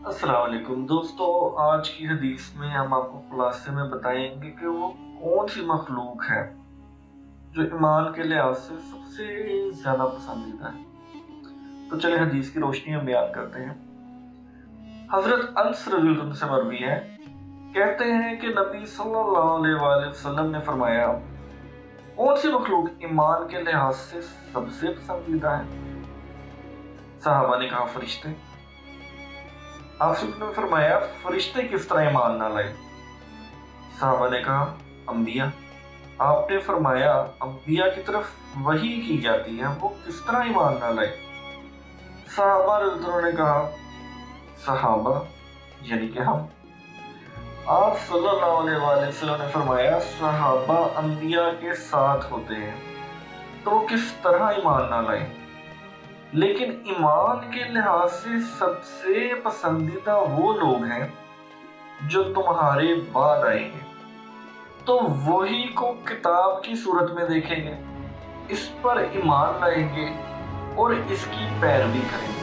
अस्सलाम वालेकुम दोस्तों। आज की हदीस में हम आपको खुलासे में बताएंगे कि वो कौन सी मखलूक है जो ईमान के लिहाज से सबसे ज्यादा पसंदीदा है। तो चले हदीस की रोशनी में बयान करते हैं। हजरत अनस रज़ी अल्लाह से मरवी है, कहते हैं कि नबी सल्लल्लाहु अलैहि वसल्लम ने फरमाया, कौन सी मखलूक ईमान के लिहाज से सबसे पसंदीदा है। सहाबा ने कहा, फरिश्ते। आपसे ने फरमाया, फरिश्ते किस तरह ईमान ना लाए। साहबा ने कहा, अंबिया। आपने फरमाया, अंबिया की तरफ वही की जाती है, वो किस तरह ईमान ना लाए। साहबा ने कहा, सहाबा यानी कि हम। आप सल्लल्लाहु अलैहि वसल्लम ने फरमाया, सहाबा अंबिया के साथ होते हैं तो वो किस तरह ईमान ना लाए, लेकिन ईमान के लिहाज से सबसे पसंदीदा वो लोग हैं जो तुम्हारे बाद आएंगे, तो वही को किताब की सूरत में देखेंगे, इस पर ईमान लाएंगे और इसकी पैरवी करेंगे।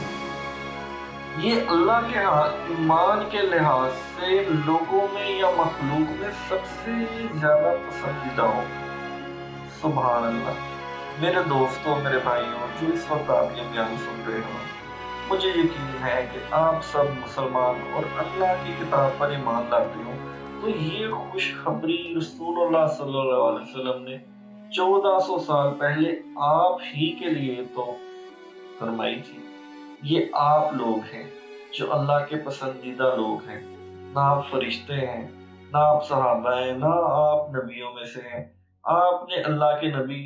ये अल्लाह के यहाँ ईमान के लिहाज से लोगों में या मखलूक में सबसे ज्यादा पसंदीदा हो। सुभान अल्लाह। मेरे दोस्तों, मेरे भाइयों, जो इस वक्त आप ये बयान सुन रहे हो, मुझे यकीन है कि आप सब मुसलमान और अल्लाह की किताब पर ईमान लाते हो। तो ये खुशखबरी रसूलुल्लाह सल्लल्लाहु अलैहि वसल्लम ने 1400 साल पहले आप ही के लिए तो फरमाई थी। ये आप लोग हैं जो अल्लाह के पसंदीदा लोग हैं। ना आप फरिश्ते हैं, ना आप सहाबा हैं, ना आप नबियों में से हैं। आपने अल्लाह के नबी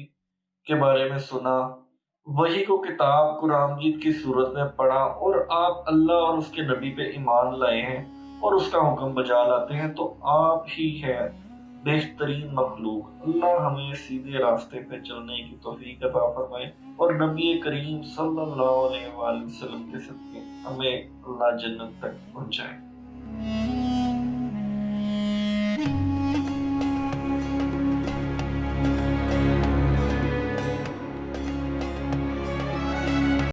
के बारे में सुना, वही को किताब कुरान मजीद की सूरत में पढ़ा और आप अल्लाह और उसके नबी पे ईमान लाए हैं और उसका हुक्म बजा लाते हैं, तो आप ही है बेहतरीन मखलूक। अल्लाह हमें सीधे रास्ते पे चलने की तौफीक अता फरमाए और नबी करीम सल्लल्लाहु अलैहि वसल्लम के सदके हमें अल्लाह जन्नत तक पहुंचाए।